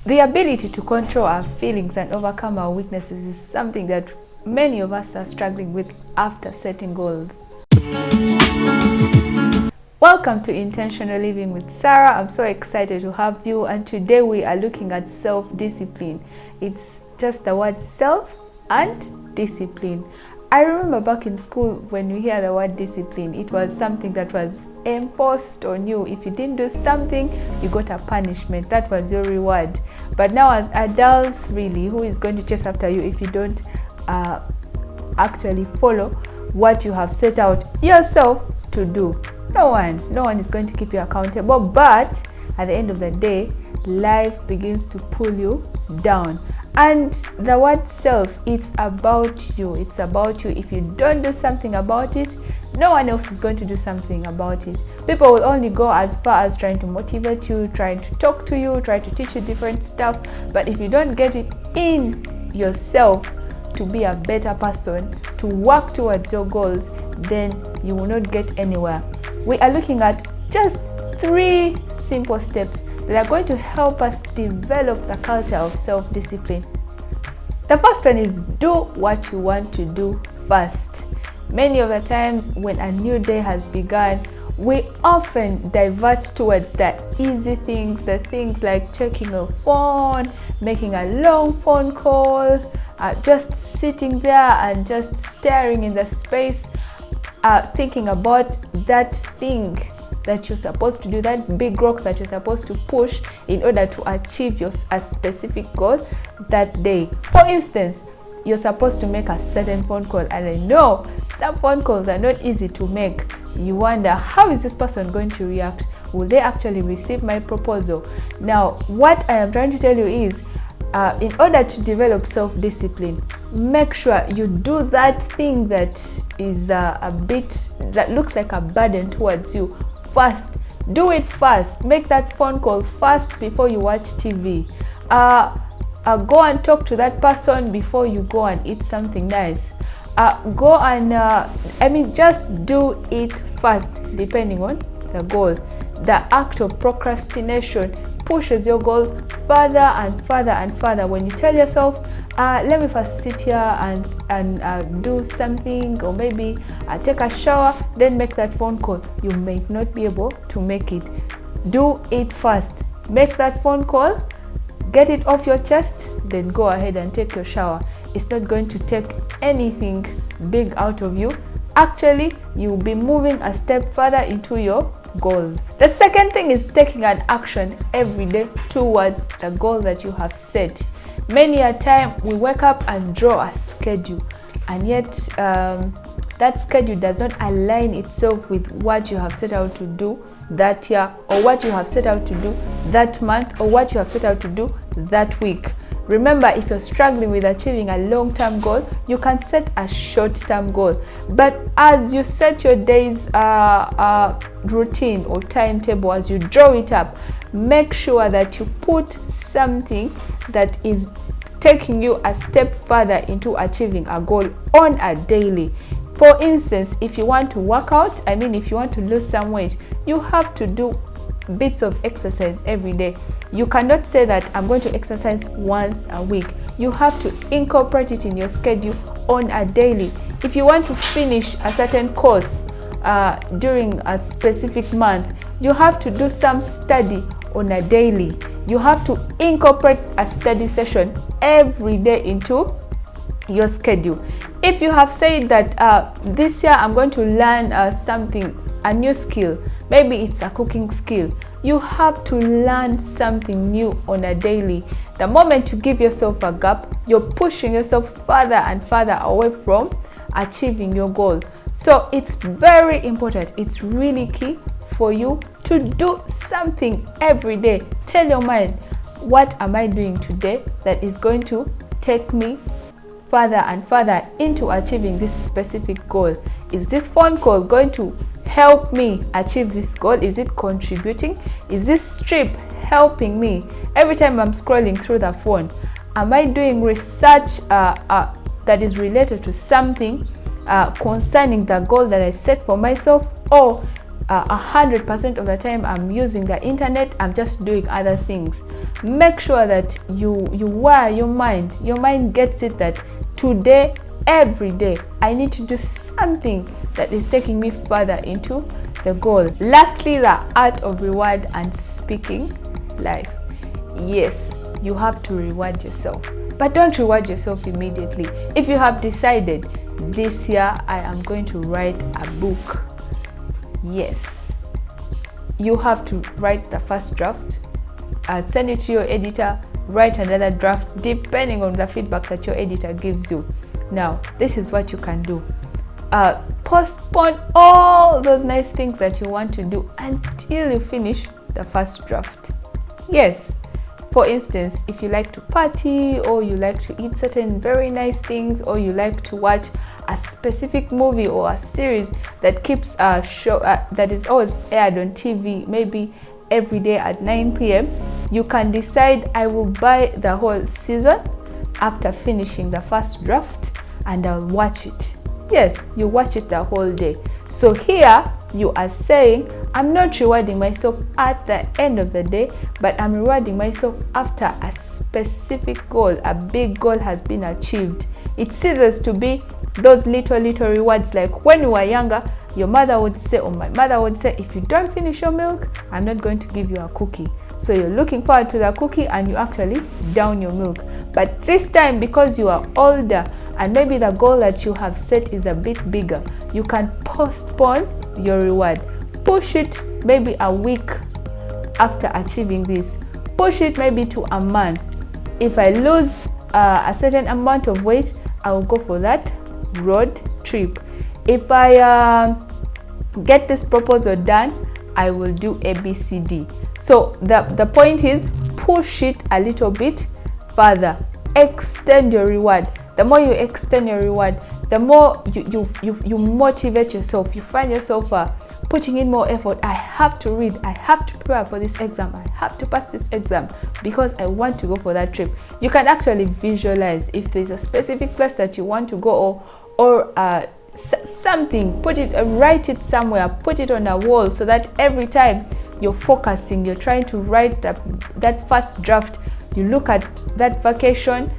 The ability to control our feelings and overcome our weaknesses is something that many of us are struggling with after setting goals. Welcome to Intentional Living with Sarah. I'm so excited to have you, and today we are looking at self-discipline. It's just the word self and discipline. I remember back in school when we hear the word discipline, it was something that was imposed on you. If you didn't do something, you got a punishment. That was your reward. But now as adults, really, who is going to chase after you if you don't actually follow what you have set out yourself to do? No one is going to keep you accountable. But at the end of the day, life begins to pull you down. And the word self, it's about you. It's about you. If you don't do something about it, no one else is going to do something about it. People will only go as far as trying to motivate you, trying to talk to you, try to teach you different stuff. But if you don't get it in yourself to be a better person, to work towards your goals, then you will not get anywhere. We are looking at just 3 simple steps that are going to help us develop the culture of self-discipline. The first one is do what you want to do first. Many of the times when a new day has begun, we often divert towards the easy things, the things like checking a phone, making a long phone call, just sitting there and just staring in the space, thinking about that thing that you're supposed to do, that big rock that you're supposed to push in order to achieve a specific goal that day. For instance, you're supposed to make a certain phone call, and I know some phone calls are not easy to make. You wonder, how is this person going to react? Will they actually receive my proposal? Now, what I am trying to tell you is, in order to develop self-discipline, make sure you do that thing that is that looks like a burden towards you first. Do it first. Make that phone call first before you watch TV. Go and talk to that person before you go and eat something nice. Go and just do it first, depending on the goal. The act of procrastination pushes your goals further and further and further. When you tell yourself, let me first sit here and do something, or maybe take a shower, then make that phone call, you may not be able to make it. Do it first. Make that phone call, get it off your chest, then go ahead and take your shower. It's not going to take anything big out of you. Actually, you'll be moving a step further into your goals. The second thing is taking an action every day towards the goal that you have set. Many a time we wake up and draw a schedule, and yet that schedule does not align itself with what you have set out to do that year, or what you have set out to do that month, or what you have set out to do that week. Remember, if you're struggling with achieving a long-term goal, you can set a short-term goal. But as you set your day's routine or timetable, as you draw it up, make sure that you put something that is taking you a step further into achieving a goal on a daily. For instance, if you want to work out, if you want to lose some weight, you have to do bits of exercise every day. You cannot say that I'm going to exercise once a week. You have to incorporate it in your schedule on a daily. If you want to finish a certain course during a specific month, you have to do some study on a daily. You have to incorporate a study session every day into your schedule. If you have said that this year I'm going to learn a new skill, maybe it's a cooking skill, you have to learn something new on a daily. The moment you give yourself a gap, you're pushing yourself further and further away from achieving your goal. So it's very important, it's really key for you to do something every day. Tell your mind, what am I doing today that is going to take me further and further into achieving this specific goal? Is this phone call going to help me achieve this goal? Is it contributing? Is this trip helping me? Every time I'm scrolling through the phone, am I doing research that is related to something concerning the goal that I set for myself? Or 100% of the time I'm using the internet, I'm just doing other things. Make sure that you wire your mind gets it that today, every day, I need to do something that is taking me further into the goal. Lastly, the art of reward and speaking life. Yes, you have to reward yourself, but don't reward yourself immediately. If you have decided this year I am going to write a book, yes, you have to write the first draft, send it to your editor, write another draft depending on the feedback that your editor gives you. Now, this is what you can do. Postpone all those nice things that you want to do until you finish the first draft. Yes, for instance, if you like to party, or you like to eat certain very nice things, or you like to watch a specific movie or a series that keeps a show that is always aired on TV, maybe every day at 9 p.m, you can decide, I will buy the whole season after finishing the first draft, and I'll watch it. Yes, you watch it the whole day. So here you are saying, I'm not rewarding myself at the end of the day, but I'm rewarding myself after a specific goal, a big goal has been achieved. It ceases to be those little rewards, like when you were younger, your mother would say, or my mother would say, if you don't finish your milk, I'm not going to give you a cookie. So you're looking forward to the cookie and you actually down your milk. But this time, because you are older and maybe the goal that you have set is a bit bigger, you can postpone your reward. Push it maybe a week after achieving this. Push it maybe to a month. If I lose a certain amount of weight, I will go for that road trip. If I get this proposal done, I will do ABCD. So the point is, push it a little bit further. Extend your reward. The more you extend your reward, the more you motivate yourself. You find yourself putting in more effort. I have to read, I have to prepare for this exam, I have to pass this exam because I want to go for that trip. You can actually visualize if there's a specific place that you want to go, or something, write it somewhere, put it on a wall, so that every time you're focusing, you're trying to write that first draft, you look at that vacation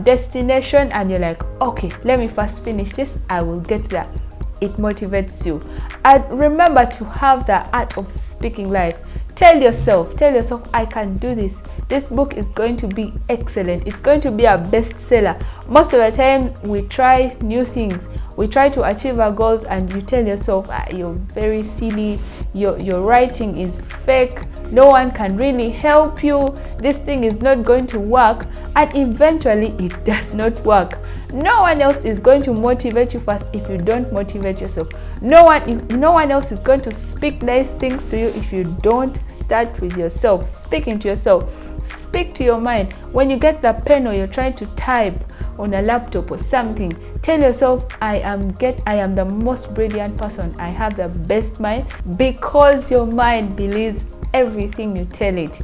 destination and you're like, okay, let me first finish this, I will get there. It motivates you. And remember to have the art of speaking life. Tell yourself, I can do this. This book is going to be excellent. It's going to be a bestseller. Most of the times we try new things. We try to achieve our goals and you tell yourself, you're very silly. Your writing is fake. No one can really help you. This thing is not going to work. And eventually it does not work. No one else is going to motivate you first if you don't motivate yourself. No one else is going to speak nice things to you if you don't start with yourself. Speaking to yourself. Speak to your mind. When you get the pen or you're trying to type on a laptop or something, tell yourself, I am the most brilliant person. I have the best mind, because your mind believes everything you tell it.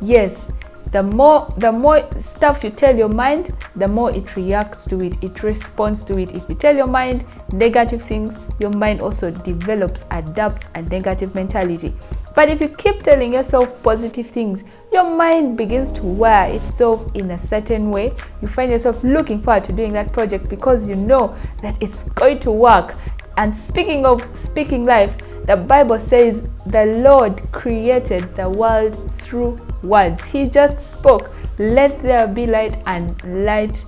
Yes. The more stuff you tell your mind, the more it reacts to it, it responds to it. If you tell your mind negative things, your mind also adapts a negative mentality. But if you keep telling yourself positive things, your mind begins to wire itself in a certain way. You find yourself looking forward to doing that project because you know that it's going to work. And speaking of speaking life, the Bible says the Lord created the world through words. He just spoke, let there be light, and light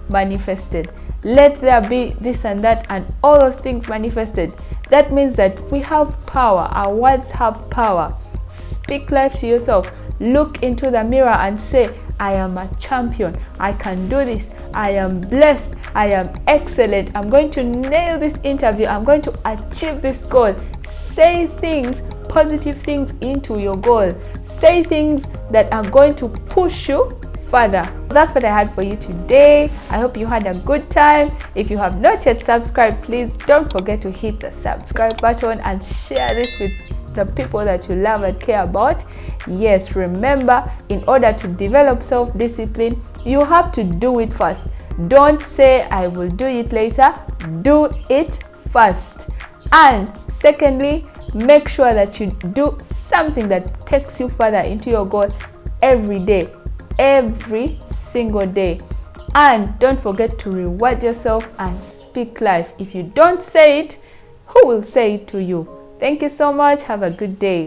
manifested. Let there be this and that, and all those things manifested. That means that we have power. Our words have power. Speak life to yourself. Look into the mirror and say, I am a champion. I can do this. I am blessed. I am excellent. I'm going to nail this interview. I'm going to achieve this goal. Say things, positive things into your goal. Say things that are going to push you further. That's what I had for you today. I hope you had a good time. If you have not yet subscribed, please don't forget to hit the subscribe button and share this with the people that you love and care about. Yes, remember, in order to develop self-discipline, you have to do it first. Don't say I will do it later. Do it first. And secondly, Make sure that you do something that takes you further into your goal every day, every single day. And don't forget to reward yourself and speak life. If you don't say it, who will say it to you? Thank you so much. Have a good day.